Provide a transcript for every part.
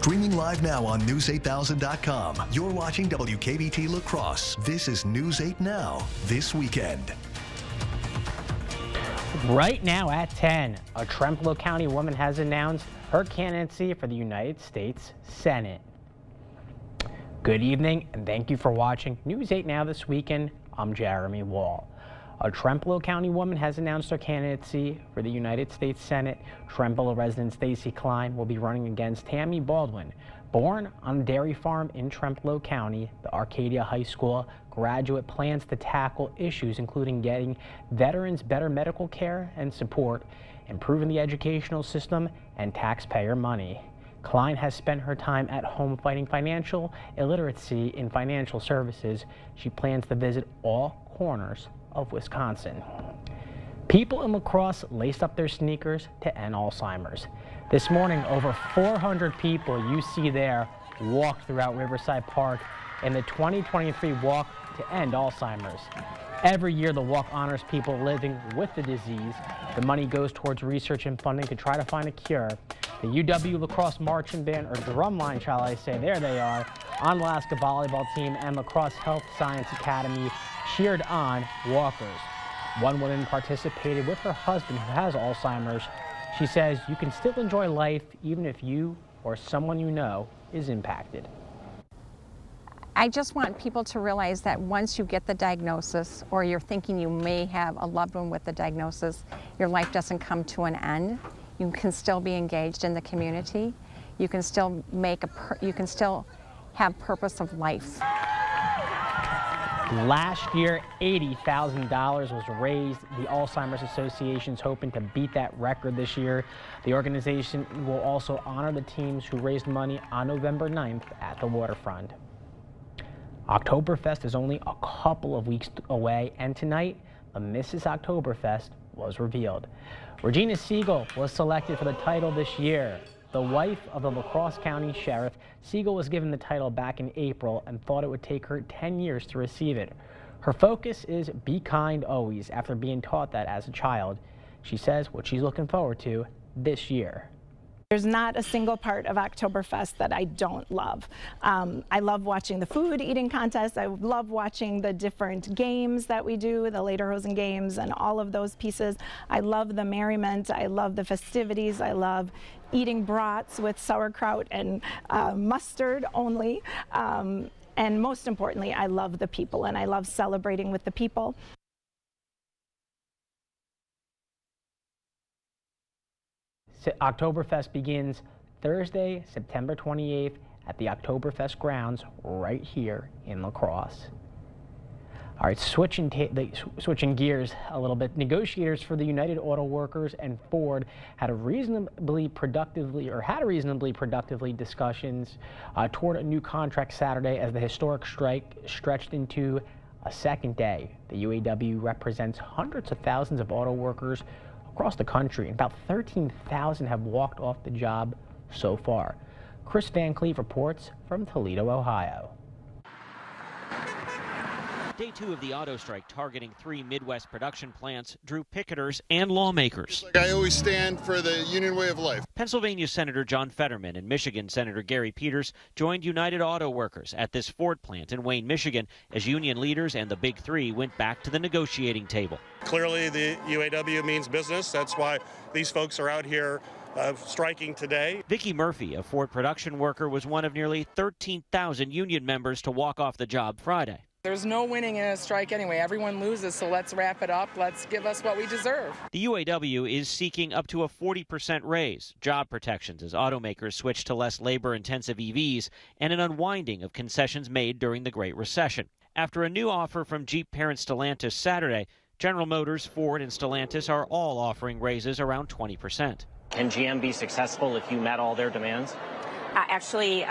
Streaming live now on News8000.com. You're watching WKBT La Crosse. This is News 8 Now, this weekend. Right now at 10, a Trempealeau County woman has announced her candidacy for the United States Senate. Good evening and thank you for watching News 8 Now this weekend. I'm Jeremy Wall. A Trempealeau County woman has announced her candidacy for the United States Senate. Trempealeau resident Stacy Klein will be running against Tammy Baldwin. Born on a dairy farm in Trempealeau County, the Arcadia High School graduate plans to tackle issues including getting veterans better medical care and support, improving the educational system, and taxpayer money. Klein has spent her time at home fighting financial illiteracy in financial services. She plans to visit all corners of Wisconsin. People in La Crosse laced up their sneakers to end Alzheimer's. This morning, over 400 people you see there walked throughout Riverside Park in the 2023 Walk to End Alzheimer's. Every year, the walk honors people living with the disease. The money goes towards research and funding to try to find a cure. The UW La Crosse Marching Band, or Drumline, shall I say, there they are, Onalaska Volleyball Team, and La Crosse Health Science Academy cheered on walkers. One woman participated with her husband who has Alzheimer's. She says you can still enjoy life even if you or someone you know is impacted. I just want people to realize that once you get the diagnosis, or you're thinking you may have a loved one with the diagnosis, your life doesn't come to an end. You can still be engaged in the community. You can still have purpose of life. Last year, $80,000 was raised. The Alzheimer's Association's hoping to beat that record this year. The organization will also honor the teams who raised money on November 9th at the waterfront. Oktoberfest is only a couple of weeks away, and tonight, the Mrs. Oktoberfest was revealed. Regina Siegel was selected for the title this year. The wife of the La Crosse County Sheriff, Siegel was given the title back in April and thought it would take her 10 years to receive it. Her focus is be kind always after being taught that as a child. She says what she's looking forward to this year. There's not a single part of Oktoberfest that I don't love. I love watching the food eating contest. I love watching the different games that we do, the Lederhosen games and all of those pieces. I love the merriment. I love the festivities. I love eating brats with sauerkraut and mustard only. And most importantly, I love the people, and I love celebrating with the people. Oktoberfest begins Thursday, September 28th at the Oktoberfest grounds right here in La Crosse. All right, switching gears a little bit. Negotiators for the United Auto Workers and Ford had reasonably productively discussions toward a new contract Saturday as the historic strike stretched into a second day. The UAW represents hundreds of thousands of auto workers across the country, and about 13,000 have walked off the job so far. Chris Van Cleve reports from Toledo, Ohio. Day 2 of the auto strike targeting 3 Midwest production plants drew picketers and lawmakers. I always stand for the union way of life. Pennsylvania Senator John Fetterman and Michigan Senator Gary Peters joined United Auto Workers at this Ford plant in Wayne, Michigan, as union leaders and the Big Three went back to the negotiating table. Clearly, the UAW means business. That's why these folks are out here striking today. Vicki Murphy, a Ford production worker, was one of nearly 13,000 union members to walk off the job Friday. There's no winning in a strike anyway. Everyone loses, so let's wrap it up. Let's give us what we deserve. The UAW is seeking up to a 40% raise, job protections as automakers switch to less labor-intensive EVs, and an unwinding of concessions made during the Great Recession. After a new offer from Jeep parent Stellantis Saturday, General Motors, Ford, and Stellantis are all offering raises around 20%. Can GM be successful if you met all their demands? Actually,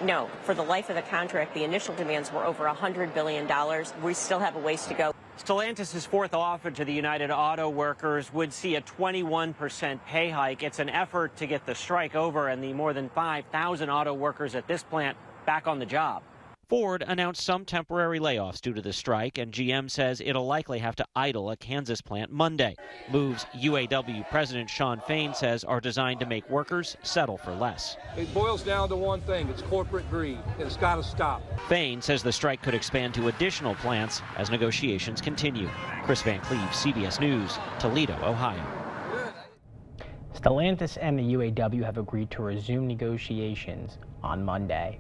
no. For the life of the contract, the initial demands were over $100 billion. We still have a ways to go. Stellantis' fourth offer to the United Auto Workers would see a 21% pay hike. It's an effort to get the strike over and the more than 5,000 auto workers at this plant back on the job. Ford announced some temporary layoffs due to the strike, and GM says it'll likely have to idle a Kansas plant Monday. Moves UAW President Shawn Fain says are designed to make workers settle for less. It boils down to one thing. It's corporate greed. It's got to stop. Fain says the strike could expand to additional plants as negotiations continue. Chris Van Cleve, CBS News, Toledo, Ohio. Stellantis and the UAW have agreed to resume negotiations on Monday.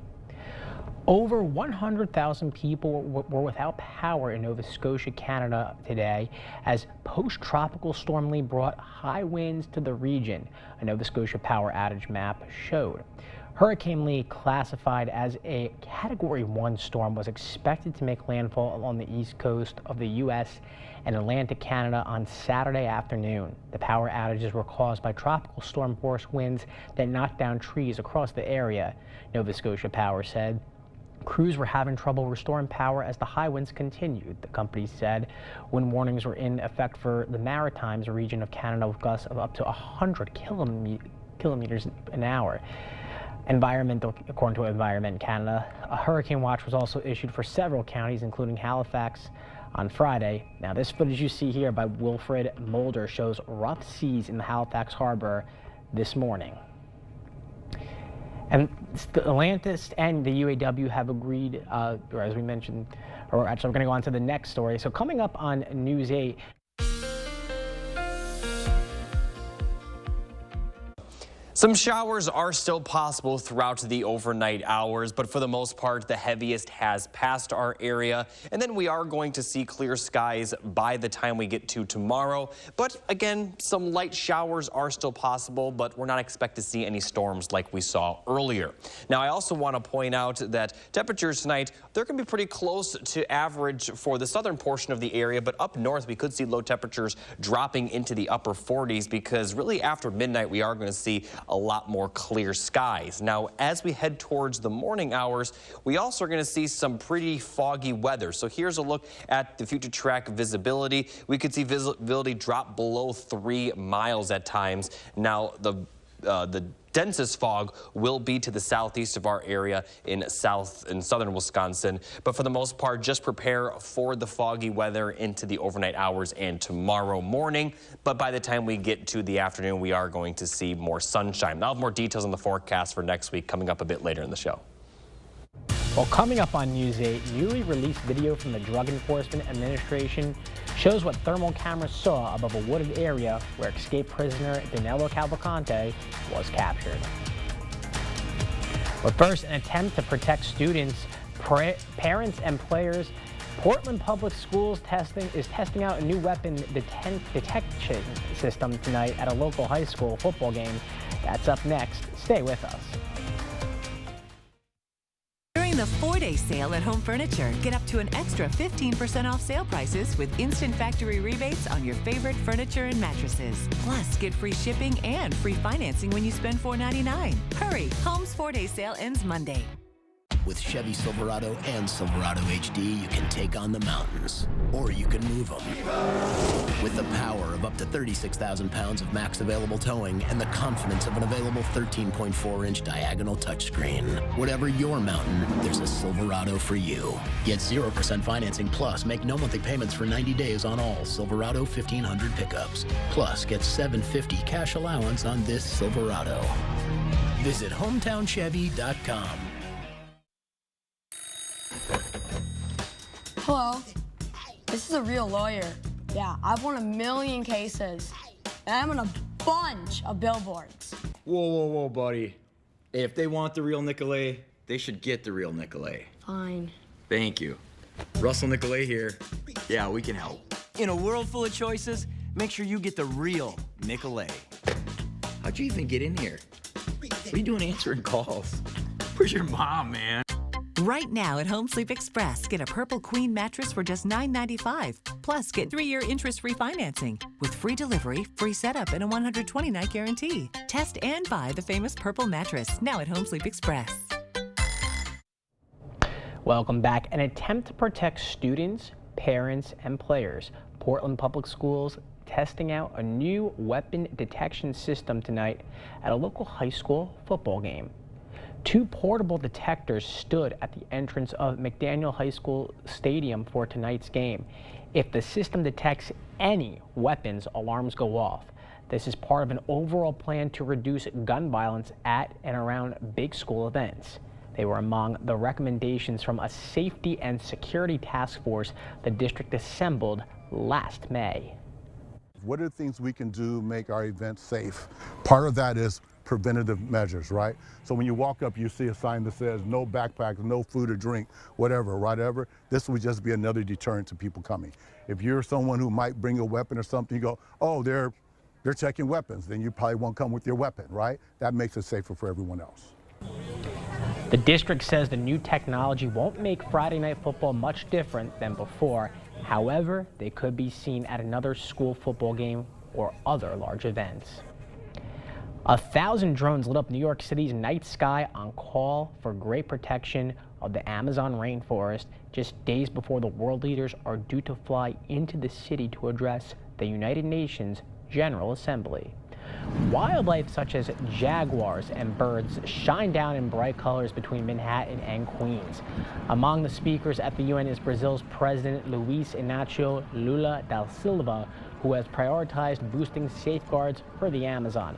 Over 100,000 people were without power in Nova Scotia, Canada today as post-tropical storm Lee brought high winds to the region, a Nova Scotia power outage map showed. Hurricane Lee, classified as a Category 1 storm, was expected to make landfall along the east coast of the U.S. and Atlantic Canada on Saturday afternoon. The power outages were caused by tropical storm force winds that knocked down trees across the area, Nova Scotia Power said. Crews were having trouble restoring power as the high winds continued, the company said. Wind warnings were in effect for the Maritimes region of Canada with gusts of up to 100 kilometers an hour. According to Environment Canada, a hurricane watch was also issued for several counties, including Halifax, on Friday. Now, this footage you see here by Wilfred Mulder shows rough seas in the Halifax harbor this morning. And Stellantis and the UAW have agreed, or as we mentioned, or actually we're going to go on to the next story. So coming up on News 8. Some showers are still possible throughout the overnight hours, but for the most part, the heaviest has passed our area. And then we are going to see clear skies by the time we get to tomorrow. But again, some light showers are still possible, but we're not expected to see any storms like we saw earlier. Now, I also want to point out that temperatures tonight, they're going to be pretty close to average for the southern portion of the area, but up north, we could see low temperatures dropping into the upper 40s because really after midnight, we are going to see a lot more clear skies. Now, as we head towards the morning hours, we also are going to see some pretty foggy weather. So here's a look at the future track visibility. We could see visibility drop below 3 miles at times. Now, the densest fog will be to the southeast of our area in southern Wisconsin. But for the most part, just prepare for the foggy weather into the overnight hours and tomorrow morning. But by the time we get to the afternoon, we are going to see more sunshine. I'll have more details on the forecast for next week coming up a bit later in the show. Well, coming up on News 8, newly released video from the Drug Enforcement Administration shows what thermal cameras saw above a wooded area where escaped prisoner Danilo Cavalcante was captured. But first, an attempt to protect students, parents, and players. Portland Public Schools is testing out a new weapon detection system tonight at a local high school football game. That's up next. Stay with us. During the 4-day sale at Home Furniture, get up to an extra 15% off sale prices with instant factory rebates on your favorite furniture and mattresses. Plus, get free shipping and free financing when you spend $4.99. Hurry! Home's 4-day sale ends Monday. With Chevy Silverado and Silverado HD, you can take on the mountains, or you can move them. With the power of up to 36,000 pounds of max available towing and the confidence of an available 13.4-inch diagonal touchscreen. Whatever your mountain, there's a Silverado for you. Get 0% financing plus make no monthly payments for 90 days on all Silverado 1500 pickups. Plus, get $750 cash allowance on this Silverado. Visit HometownChevy.com. Hello, this is a real lawyer. Yeah, I've won 1 million cases, and I'm on a bunch of billboards. Whoa, buddy. If they want the real Nicolay, they should get the real Nicolay. Fine. Thank you. Russell Nicolay here. Yeah, we can help. In a world full of choices, make sure you get the real Nicolay. How'd you even get in here? What are you doing answering calls? Where's your mom, man? Right now at Home Sleep Express, get a Purple Queen mattress for just $9.95. Plus, get 3-year interest-free financing with free delivery, free setup, and a 120-night guarantee. Test and buy the famous Purple mattress now at Home Sleep Express. Welcome back. An attempt to protect students, parents, and players. Portland Public Schools testing out a new weapon detection system tonight at a local high school football game. 2 portable detectors stood at the entrance of McDaniel High School Stadium for tonight's game. If the system detects any weapons, alarms go off. This is part of an overall plan to reduce gun violence at and around big school events. They were among the recommendations from a safety and security task force the district assembled last May. What are the things we can do to make our events safe? Part of that is preventative measures, right? So when you walk up, you see a sign that says no backpacks, no food or drink, whatever. This would just be another deterrent to people coming. If you're someone who might bring a weapon or something, you go, oh, they're checking weapons, then you probably won't come with your weapon, right? That makes it safer for everyone else. The district says the new technology won't make Friday night football much different than before. However, they could be seen at another school football game or other large events. 1,000 drones lit up New York City's night sky on call for great protection of the Amazon rainforest just days before the world leaders are due to fly into the city to address the United Nations General Assembly. Wildlife such as jaguars and birds shine down in bright colors between Manhattan and Queens. Among the speakers at the UN is Brazil's President Luiz Inácio Lula da Silva, who has prioritized boosting safeguards for the Amazon.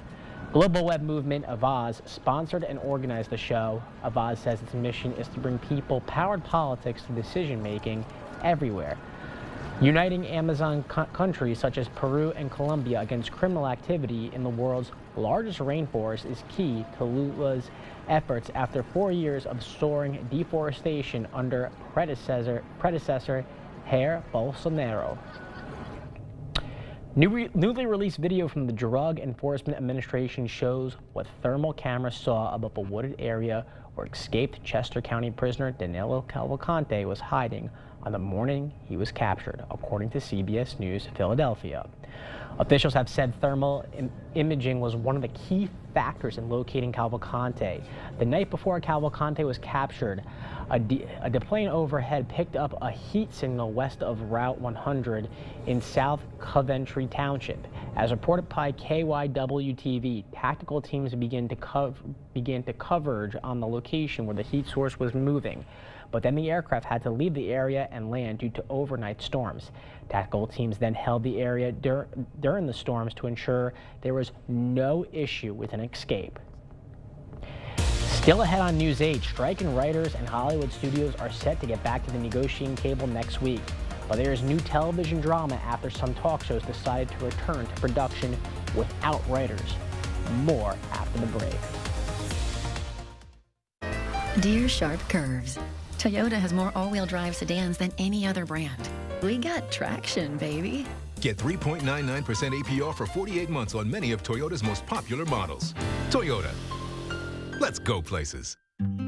Global Web Movement Avaz sponsored and organized the show. Avaz says its mission is to bring people-powered politics to decision-making everywhere. Uniting Amazon countries such as Peru and Colombia against criminal activity in the world's largest rainforest is key to Lula's efforts after 4 years of soaring deforestation under predecessor Jair Bolsonaro. Newly released video from the Drug Enforcement Administration shows what thermal cameras saw above a wooded area where escaped Chester County prisoner Danilo Cavalcante was hiding on the morning he was captured, according to CBS News Philadelphia. Officials have said thermal imaging was one of the key factors in locating Cavalcante. The night before Cavalcante was captured, a plane overhead picked up a heat signal west of Route 100 in South Coventry Township. As reported by KYW-TV, tactical teams began to coverage on the location where the heat source was moving. But then the aircraft had to leave the area and land due to overnight storms. Tactical teams then held the area during the storms to ensure there was no issue with an escape. Still ahead on News 8, striking writers and Hollywood studios are set to get back to the negotiating table next week. But there is new television drama after some talk shows decided to return to production without writers. More after the break. Dear Sharp Curves, Toyota has more all-wheel drive sedans than any other brand. We got traction, baby. Get 3.99% APR for 48 months on many of Toyota's most popular models. Toyota. Let's go places.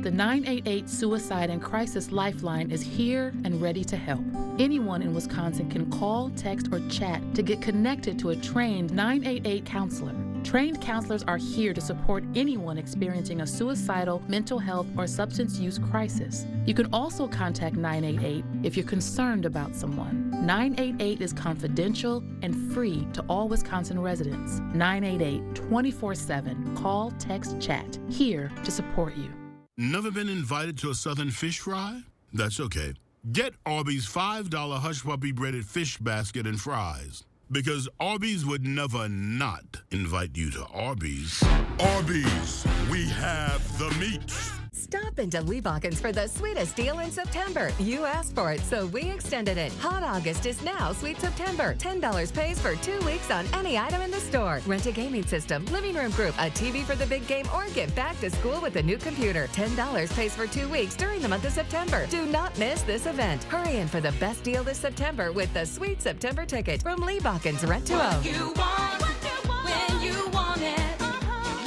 The 988 Suicide and Crisis Lifeline is here and ready to help. Anyone in Wisconsin can call, text, or chat to get connected to a trained 988 counselor. Trained counselors are here to support anyone experiencing a suicidal, mental health, or substance use crisis. You can also contact 988 if you're concerned about someone. 988 is confidential and free to all Wisconsin residents. 988 24/7. Call, text, chat. Here to support you. Never been invited to a Southern fish fry? That's okay. Get Arby's $5 Hush Puppy breaded fish basket and fries. Because Arby's would never not invite you to Arby's. Arby's, we have the meat. Stop into Leibachens for the sweetest deal in September. You asked for it, so we extended it. Hot August is now Sweet September. $10 pays for 2 weeks on any item in the store. Rent a gaming system, living room group, a TV for the big game, or get back to school with a new computer. $10 pays for 2 weeks during the month of September. Do not miss this event. Hurry in for the best deal this September with the Sweet September ticket from Leibachens Rent to Own. You want, when you want it.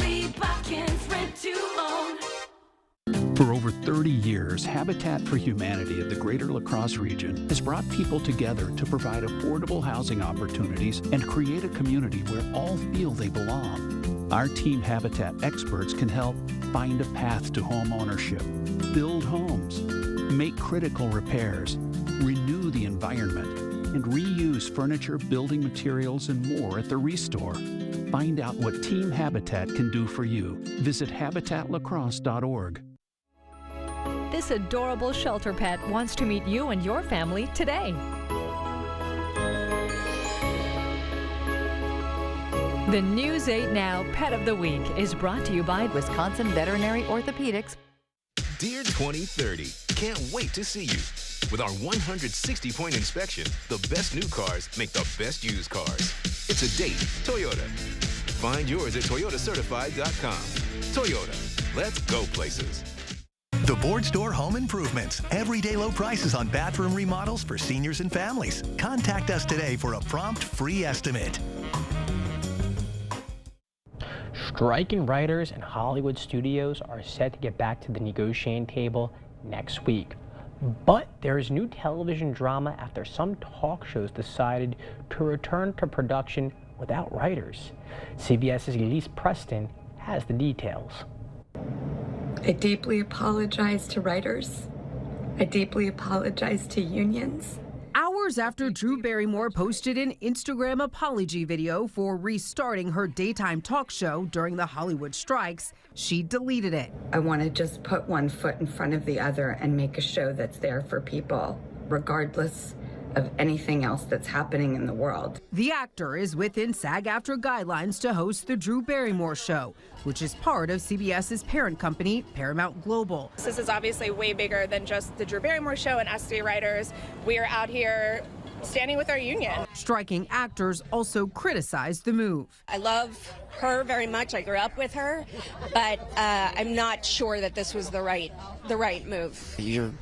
Leibachens Rent to Own. For over 30 years, Habitat for Humanity of the Greater La Crosse region has brought people together to provide affordable housing opportunities and create a community where all feel they belong. Our Team Habitat experts can help find a path to home ownership, build homes, make critical repairs, renew the environment, and reuse furniture, building materials, and more at the Restore. Find out what Team Habitat can do for you. Visit habitatlacrosse.org. This adorable shelter pet wants to meet you and your family today. The News 8 Now Pet of the Week is brought to you by Wisconsin Veterinary Orthopedics. Dear 2030, can't wait to see you. With our 160-point inspection, the best new cars make the best used cars. It's a date, Toyota. Find yours at toyotacertified.com. Toyota, let's go places. The Board Store Home Improvements. Everyday low prices on bathroom remodels for seniors and families. Contact us today for a prompt free estimate. Striking writers and Hollywood studios are set to get back to the negotiating table next week. But there is new television drama after some talk shows decided to return to production without writers. CBS's Elise Preston has the details. I deeply apologize to writers. I deeply apologize to unions. Hours after Drew Barrymore posted an Instagram apology video for restarting her daytime talk show during the Hollywood strikes, she deleted it. I want to just put one foot in front of the other and make a show that's there for people, regardless of anything else that's happening in the world. The actor is within SAG-AFTRA guidelines to host the Drew Barrymore Show, which is part of CBS's parent company, Paramount Global. This is obviously way bigger than just the Drew Barrymore Show and us three writers. We are out here standing with our union. Striking actors also criticized the move. I love her very much. I grew up with her, but I'm not sure that this was the right move. You're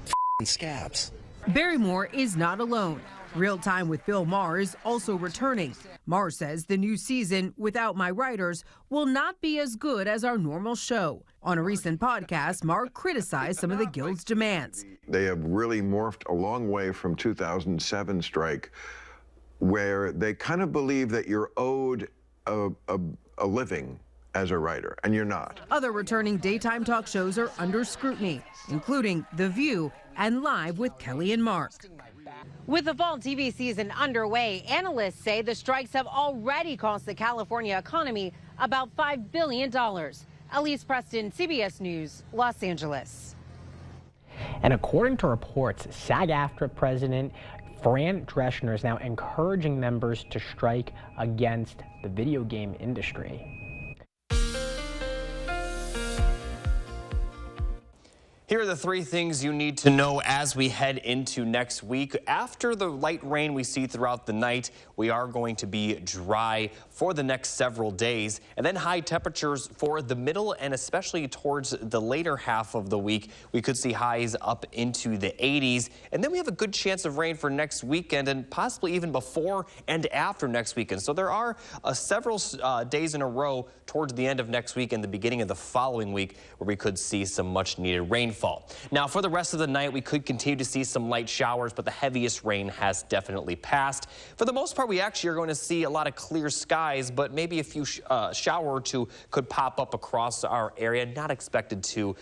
scabs. Barrymore is not alone. Real Time with Bill Maher is also returning. Maher says the new season, without my writers, will not be as good as our normal show. On a recent podcast, Maher criticized some of the Guild's demands. They have really morphed a long way from 2007 strike, where they kind of believe that you're owed a living as a writer, and you're not. Other returning daytime talk shows are under scrutiny, including The View and Live with Kelly and Mark. With the fall TV season underway, analysts say the strikes have already cost the California economy about $5 billion. Elise Preston, CBS News, Los Angeles. And according to reports, SAG-AFTRA President Fran Drescher is now encouraging members to strike against the video game industry. Here are the three things you need to know as we head into next week. After the light rain we see throughout the night, we are going to be dry for the next several days, and then high temperatures for the middle and especially towards the later half of the week. We could see highs up into the 80s, and then we have a good chance of rain for next weekend and possibly even before and after next weekend. So there are several days in a row towards the end of next week and the beginning of the following week where we could see some much needed rainfall. Now, for the rest of the night, we could continue to see some light showers, but the heaviest rain has definitely passed. For the most part, we actually are going to see a lot of clear skies, but maybe a few shower or two could pop up across our area, not expected to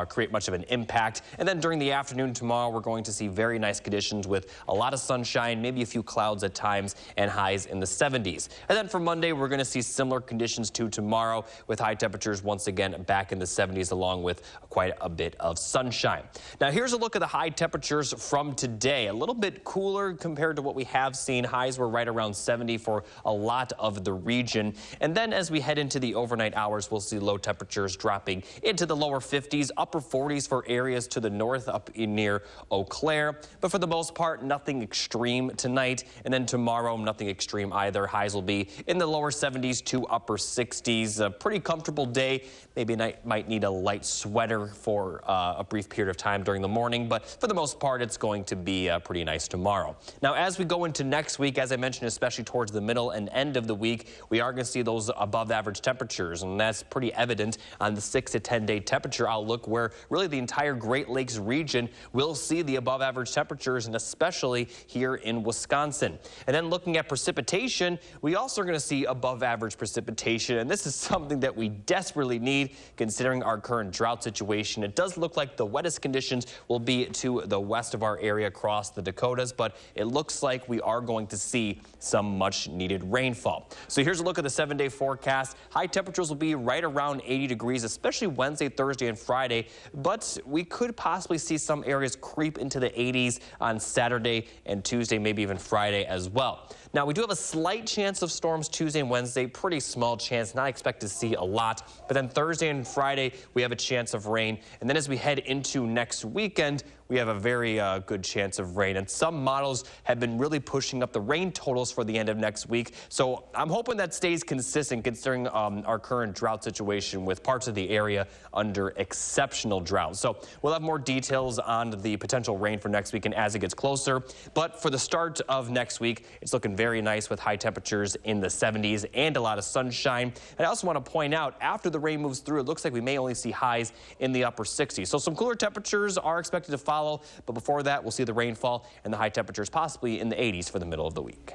create much of an impact. And then during the afternoon tomorrow, we're going to see very nice conditions with a lot of sunshine, maybe a few clouds at times, and highs in the 70s. And then for Monday, we're going to see similar conditions to tomorrow with high temperatures once again back in the 70s along with quite a bit of sunshine. Now here's a look at the high temperatures from today. A little bit cooler compared to what we have seen. Highs were right around 70 for a lot of the region. And then as we head into the overnight hours, we'll see low temperatures dropping into the lower 50s, upper 40s for areas to the north up near Eau Claire. But for the most part, nothing extreme tonight. And then tomorrow, nothing extreme either. Highs will be in the lower 70s to upper 60s. A pretty comfortable day. Maybe might need a light sweater for a brief period of time during the morning, but for the most part, it's going to be pretty nice tomorrow. Now, as we go into next week, as I mentioned, especially towards the middle and end of the week, we are going to see those above average temperatures, and that's pretty evident on the 6 to 10 day temperature outlook, where really the entire Great Lakes region will see the above average temperatures, and especially here in Wisconsin. And then looking at precipitation, we also are going to see above average precipitation, and this is something that we desperately need considering our current drought situation situation. It does look like the wettest conditions will be to the west of our area across the Dakotas, but it looks like we are going to see some much needed rainfall. So here's a look at the 7-day forecast. High temperatures will be right around 80 degrees, especially Wednesday, Thursday, and Friday, but we could possibly see some areas creep into the 80s on Saturday and Tuesday, maybe even Friday as well. Now, we do have a slight chance of storms Tuesday and Wednesday, pretty small chance, not expect to see a lot. But then Thursday and Friday, we have a chance of rain. And then as we head into next weekend, we have a very good chance of rain. And some models have been really pushing up the rain totals for the end of next week. So I'm hoping that stays consistent considering our current drought situation with parts of the area under exceptional drought. So we'll have more details on the potential rain for next weekend as it gets closer. But for the start of next week, it's looking very nice with high temperatures in the 70s and a lot of sunshine. And I also want to point out, after the rain moves through, it looks like we may only see highs in the upper 60s. So some cooler temperatures are expected to follow, but before that, we'll see the rainfall and the high temperatures possibly in the 80s for the middle of the week.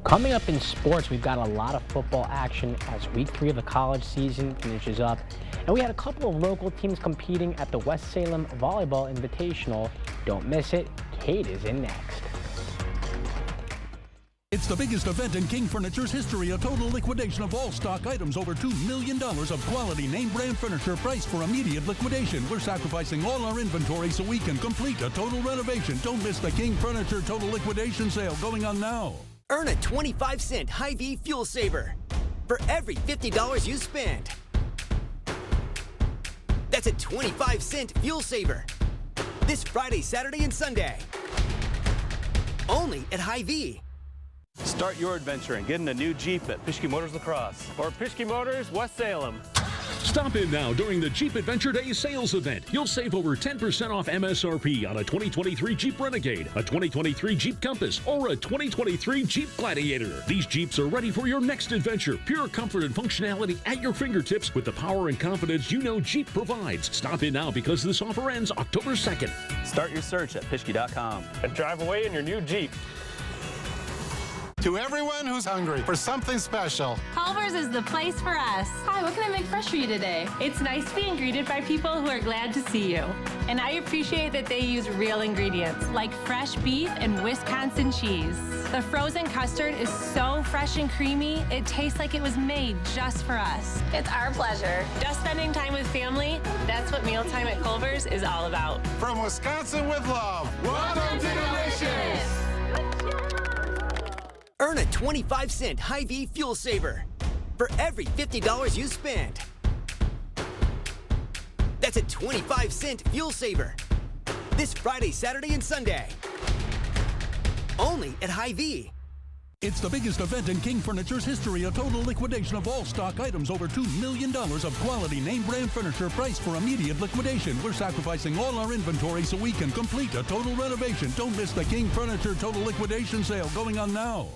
Coming up in sports, we've got a lot of football action as week 3 of the college season finishes up. And we had a couple of local teams competing at the West Salem Volleyball Invitational. Don't miss it. Kate is in next. It's the biggest event in King Furniture's history, a total liquidation of all stock items, over $2 million of quality name brand furniture priced for immediate liquidation. We're sacrificing all our inventory so we can complete a total renovation. Don't miss the King Furniture total liquidation sale going on now. Earn a 25-cent Hy-Vee fuel saver for every $50 you spend. That's a 25-cent fuel saver this Friday, Saturday, and Sunday. Only at Hy-Vee. Start your adventure and get in a new Jeep at Pischke Motors La Crosse or Pischke Motors West Salem. Stop in now during the Jeep Adventure Day sales event. You'll save over 10% off MSRP on a 2023 Jeep Renegade, a 2023 Jeep Compass, or a 2023 Jeep Gladiator. These Jeeps are ready for your next adventure. Pure comfort and functionality at your fingertips with the power and confidence you know Jeep provides. Stop in now because this offer ends October 2nd. Start your search at Pischke.com and drive away in your new Jeep. To everyone who's hungry for something special, Culver's is the place for us. Hi, what can I make fresh for you today? It's nice being greeted by people who are glad to see you. And I appreciate that they use real ingredients, like fresh beef and Wisconsin cheese. The frozen custard is so fresh and creamy, it tastes like it was made just for us. It's our pleasure. Just spending time with family, that's what mealtime at Culver's is all about. From Wisconsin with love, welcome to Delicious! Earn a 25-cent Hy-Vee fuel saver for every $50 you spend. That's a 25-cent fuel saver this Friday, Saturday, and Sunday. Only at Hy-Vee. It's the biggest event in King Furniture's history, a total liquidation of all stock items, over $2 million of quality name brand furniture priced for immediate liquidation. We're sacrificing all our inventory so we can complete a total renovation. Don't miss the King Furniture total liquidation sale going on now.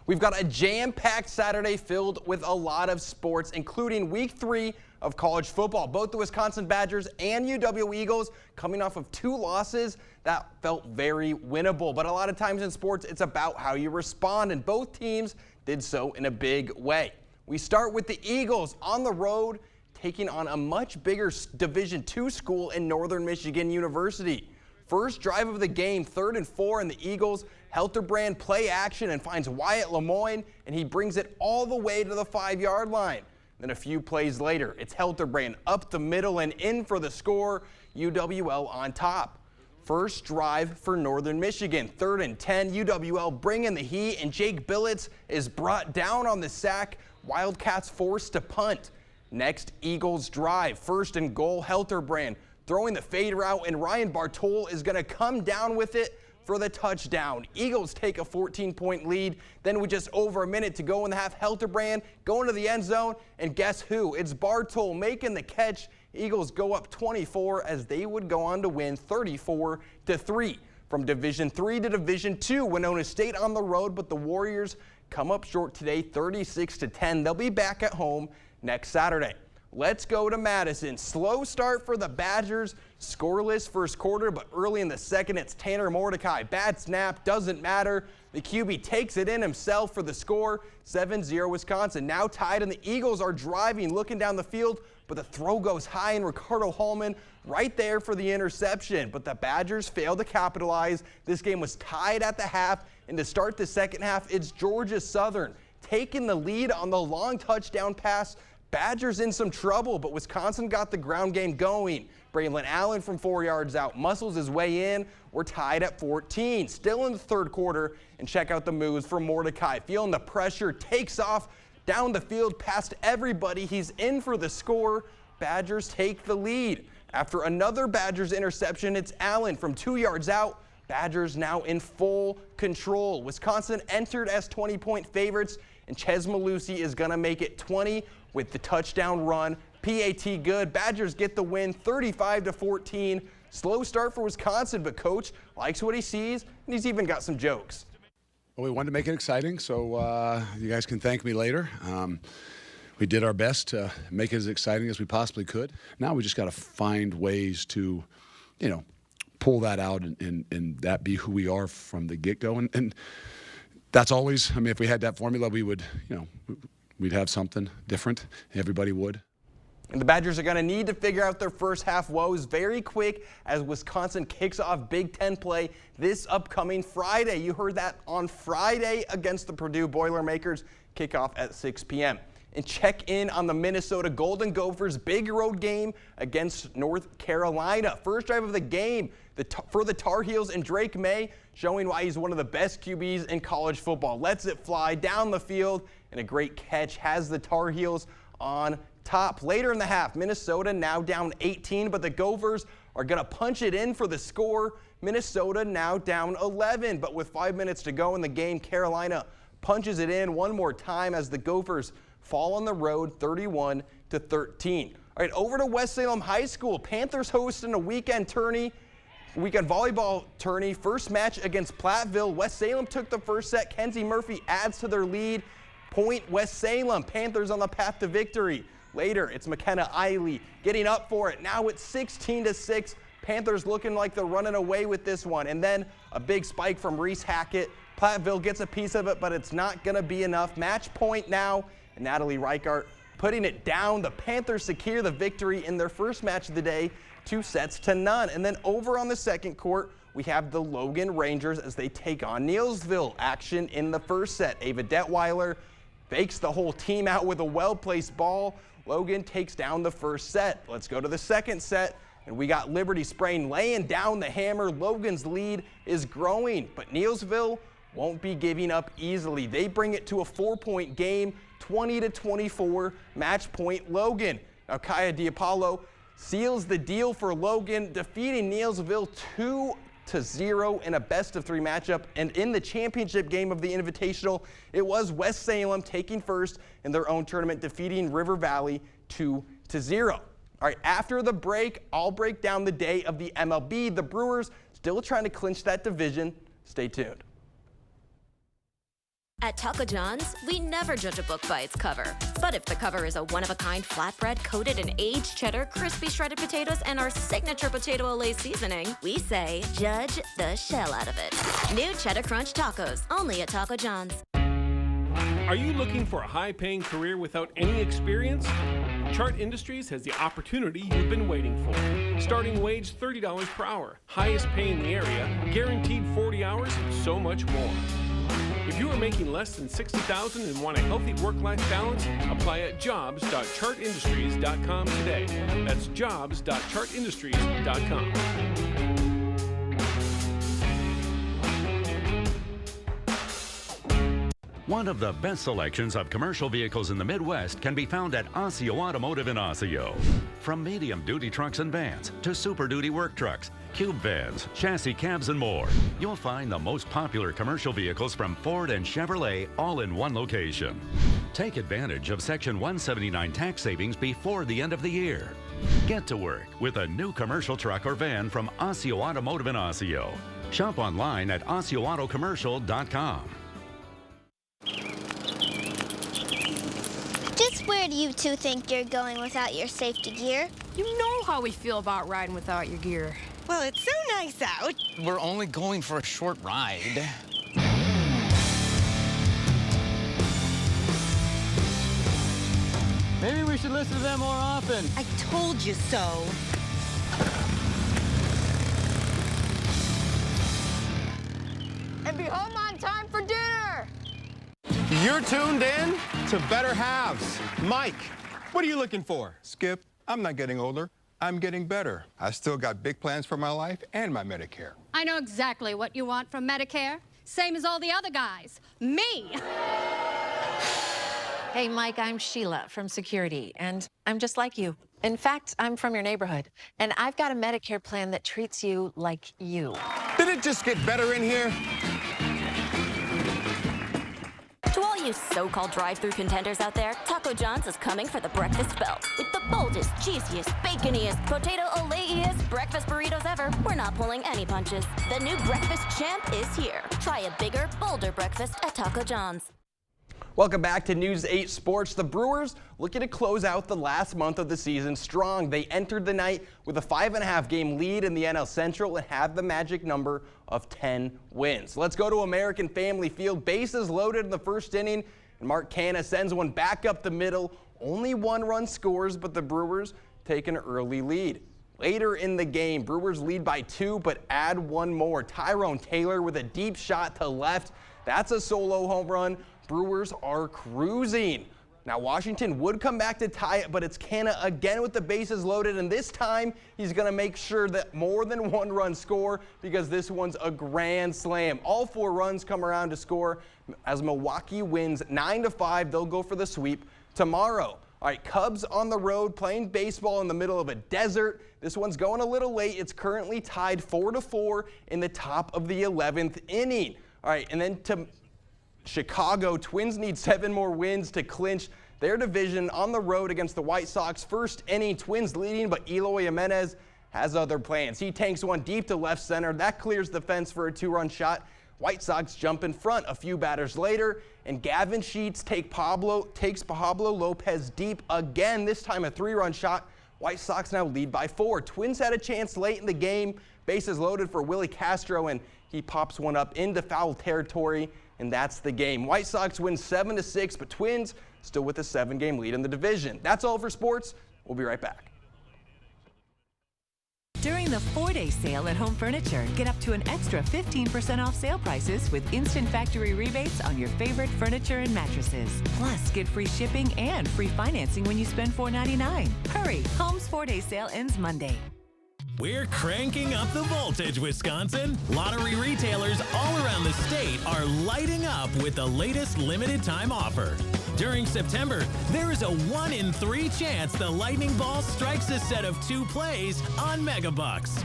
We've got a jam-packed Saturday filled with a lot of sports, including week 3 of college football. Both the Wisconsin Badgers and UW Eagles coming off of 2 losses that felt very winnable. But a lot of times in sports, it's about how you respond, and both teams did so in a big way. We start with the Eagles on the road, taking on a much bigger Division II school in Northern Michigan University. First drive of the game, 3rd and 4, and the Eagles Helterbrand play action and finds Wyatt Lemoyne, and he brings it all the way to the 5-yard line. Then a few plays later, it's Helterbrand up the middle and in for the score, UWL on top. First drive for Northern Michigan, 3rd and 10, UWL bringing the heat, and Jake Billits is brought down on the sack. Wildcats forced to punt. Next, Eagles drive, 1st and goal, Helterbrand throwing the fade route, and Ryan Bartol is going to come down with it for the touchdown. Eagles take a 14-point lead. Then with just over a minute to go in the half, Helterbrand going to the end zone, and guess who? It's Bartol making the catch. Eagles go up 24 as they would go on to win 34-3. From Division III to Division II, Winona State on the road, but the Warriors come up short today, 36-10. They'll be back at home next Saturday. Let's go to Madison. Slow start for the Badgers. Scoreless first quarter, but early in the second, it's Tanner Mordecai. Bad snap, doesn't matter. The QB takes it in himself for the score. 7-0 Wisconsin. Now tied, and the Eagles are driving, looking down the field, but the throw goes high, and Ricardo Hallman right there for the interception. But the Badgers failed to capitalize. This game was tied at the half, and to start the second half, it's Georgia Southern taking the lead on the long touchdown pass. Badgers in some trouble, but Wisconsin got the ground game going. Braylon Allen from 4 yards out muscles his way in. We're tied at 14. Still in the third quarter, and check out the moves from Mordecai. Feeling the pressure, takes off down the field past everybody. He's in for the score. Badgers take the lead. After another Badgers interception, it's Allen from 2 yards out. Badgers now in full control. Wisconsin entered as 20-point favorites, and Ches Malusi is going to make it 20 with the touchdown run. PAT good. Badgers get the win 35-14. Slow start for Wisconsin, but Coach likes what he sees, and he's even got some jokes. Well, we wanted to make it exciting, so you guys can thank me later. We did our best to make it as exciting as we possibly could. Now we just got to find ways to, pull that out and that be who we are from the get-go. And that's always, if we had that formula, we would, we'd have something different. Everybody would. And the Badgers are going to need to figure out their first half woes very quick as Wisconsin kicks off Big Ten play this upcoming Friday. You heard that on Friday against the Purdue Boilermakers. Kickoff at 6 p.m. And check in on the Minnesota Golden Gophers' big road game against North Carolina. First drive of the game for the Tar Heels, and Drake May showing why he's one of the best QBs in college football. Lets it fly down the field, and a great catch has the Tar Heels on top. Later in the half, Minnesota now down 18, but the Gophers are going to punch it in for the score. Minnesota now down 11, but with 5 minutes to go in the game, Carolina punches it in one more time as the Gophers fall on the road 31-13. All right, over to West Salem High School. Panthers hosting a weekend volleyball tourney. First match against Platteville. West Salem took the first set. Kenzie Murphy adds to their lead. Point West Salem. Panthers on the path to victory. Later, it's McKenna Eiley getting up for it. Now it's 16-6. Panthers looking like they're running away with this one. And then a big spike from Reese Hackett. Platteville gets a piece of it, but it's not going to be enough. Match point now. And Natalie Reichart putting it down. The Panthers secure the victory in their first match of the day, 2-0. And then over on the second court, we have the Logan Rangers as they take on Neillsville. Action in the first set. Ava Detweiler fakes the whole team out with a well-placed ball. Logan takes down the first set. Let's go to the second set. And we got Liberty Sprain laying down the hammer. Logan's lead is growing, but Neillsville won't be giving up easily. They bring it to a 4-point game, 20-24, match point Logan. Now Kaya DiApollo seals the deal for Logan, defeating Neillsville 2-0 in a best-of-3 matchup. And in the championship game of the Invitational, it was West Salem taking first in their own tournament, defeating River Valley 2-0. All right, after the break, I'll break down the day of the MLB. The Brewers still trying to clinch that division. Stay tuned. At Taco John's, we never judge a book by its cover. But if the cover is a one-of-a-kind flatbread coated in aged cheddar, crispy shredded potatoes, and our signature potato Olay seasoning, we say, judge the shell out of it. New Cheddar Crunch Tacos, only at Taco John's. Are you looking for a high-paying career without any experience? Chart Industries has the opportunity you've been waiting for. Starting wage $30 per hour, highest pay in the area, guaranteed 40 hours, and so much more. If you are making less than $60,000 and want a healthy work-life balance, apply at jobs.chartindustries.com today. That's jobs.chartindustries.com. One of the best selections of commercial vehicles in the Midwest can be found at Osseo Automotive in Osseo. From medium-duty trucks and vans to super-duty work trucks, cube vans, chassis cabs, and more, you'll find the most popular commercial vehicles from Ford and Chevrolet all in one location. Take advantage of Section 179 tax savings before the end of the year. Get to work with a new commercial truck or van from Osseo Automotive in Osseo. Shop online at OsseoAutoCommercial.com. Just Where do you two think you're going without your safety gear? You know how we feel about riding without your gear. Well, it's so nice out. We're only going for a short ride. Maybe we should listen to them more often. I told you so. And be home on time for dinner. You're tuned in to Better Halves. Mike, what are you looking for? Skip, I'm not getting older. I'm getting better. I still got big plans for my life and my Medicare. I know exactly what you want from Medicare. Same as all the other guys. Me! Hey, Mike, I'm Sheila from Security, and I'm just like you. In fact, I'm from your neighborhood, and I've got a Medicare plan that treats you like you. Did it just get better in here? To all you so-called drive-thru contenders out there, Taco John's is coming for the breakfast belt. With the boldest, juiciest, baconiest, potato-ole-iest breakfast burritos ever, we're not pulling any punches. The new breakfast champ is here. Try a bigger, bolder breakfast at Taco John's. Welcome back to News 8 Sports. The Brewers looking to close out the last month of the season strong. They entered the night with a 5.5 game lead in the NL Central and have the magic number of 10 wins. Let's go to American Family Field. Bases loaded in the first inning, and Mark Canha sends one back up the middle. Only 1 run scores, but the Brewers take an early lead. Later in the game, Brewers lead by 2, but add 1 more. Tyrone Taylor with a deep shot to left. That's a solo home run. Brewers are cruising. Now Washington would come back to tie it, but it's Canha again with the bases loaded, and this time he's going to make sure that more than 1 run score because this one's a grand slam. All 4 runs come around to score as Milwaukee wins 9-5. They'll go for the sweep tomorrow. All right, Cubs on the road playing baseball in the middle of a desert. This one's going a little late. It's currently tied 4-4 in the top of the 11th inning. All right, and then to Chicago, Twins need 7 more wins to clinch their division on the road against the White Sox. First inning, Twins leading, but Eloy Jimenez has other plans. He tanks one deep to left center. That clears the fence for a 2-run shot. White Sox jump in front a few batters later, and Gavin Sheets takes Pablo Lopez deep again, this time a 3-run shot. White Sox now lead by 4. Twins had a chance late in the game. Bases loaded for Willie Castro, and he pops one up into foul territory, and that's the game. White Sox win 7-6, but Twins still with a 7-game lead in the division. That's all for sports. We'll be right back. During the 4-day sale at Home Furniture, get up to an extra 15% off sale prices with instant factory rebates on your favorite furniture and mattresses. Plus, get free shipping and free financing when you spend $4.99. Hurry! Home's 4-day sale ends Monday. We're cranking up the voltage, Wisconsin. Lottery retailers all around the state are lighting up with the latest limited time offer. During September, there is a 1 in 3 chance the lightning ball strikes a set of 2 plays on Megabucks.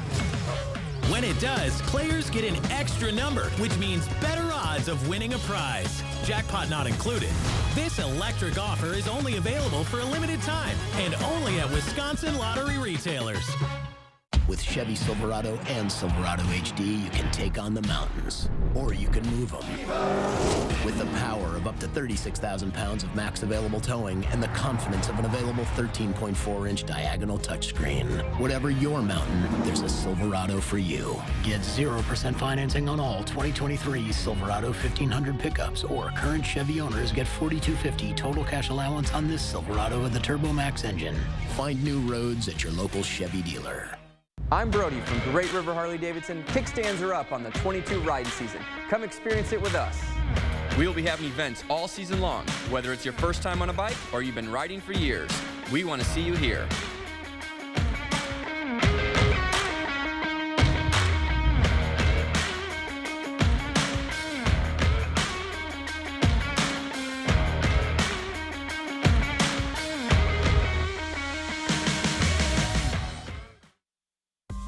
When it does, players get an extra number, which means better odds of winning a prize. Jackpot not included. This electric offer is only available for a limited time and only at Wisconsin lottery retailers. With Chevy Silverado and Silverado HD, you can take on the mountains, or you can move them. With the power of up to 36,000 pounds of max available towing and the confidence of an available 13.4-inch diagonal touchscreen. Whatever your mountain, there's a Silverado for you. Get 0% financing on all 2023 Silverado 1500 pickups, or current Chevy owners get $4,250 total cash allowance on this Silverado with the Turbo Max engine. Find new roads at your local Chevy dealer. I'm Brody from Great River Harley-Davidson. Kickstands are up on the 22 riding season. Come experience it with us. We'll be having events all season long. Whether it's your first time on a bike or you've been riding for years, we want to see you here.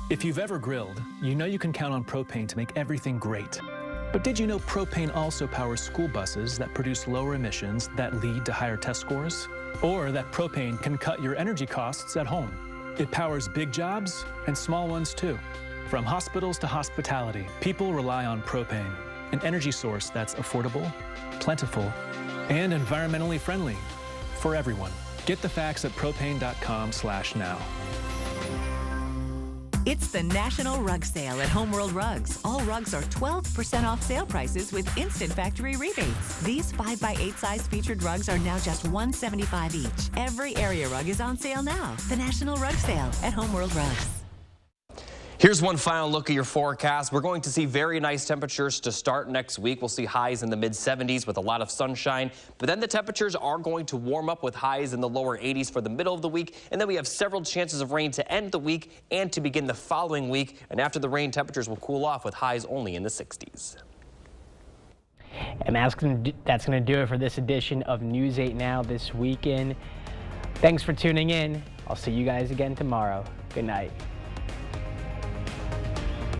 If you've ever grilled, you know you can count on propane to make everything great. But did you know propane also powers school buses that produce lower emissions that lead to higher test scores? Or that propane can cut your energy costs at home? It powers big jobs and small ones too. From hospitals to hospitality, people rely on propane, an energy source that's affordable, plentiful, and environmentally friendly. for everyone. Get the facts at propane.com/now. It's the National Rug Sale at Homeworld Rugs. All rugs are 12% off sale prices with instant factory rebates. These 5x8 size featured rugs are now just $175 each. Every area rug is on sale now. The National Rug Sale at Homeworld Rugs. Here's one final look at your forecast. We're going to see very nice temperatures to start next week. We'll see highs in the mid-70s with a lot of sunshine, but then the temperatures are going to warm up with highs in the lower 80s for the middle of the week, and then we have several chances of rain to end the week and to begin the following week, and after the rain, temperatures will cool off with highs only in the 60s. And that's going to do it for this edition of News 8 Now this weekend. Thanks for tuning in. I'll see you guys again tomorrow. Good night.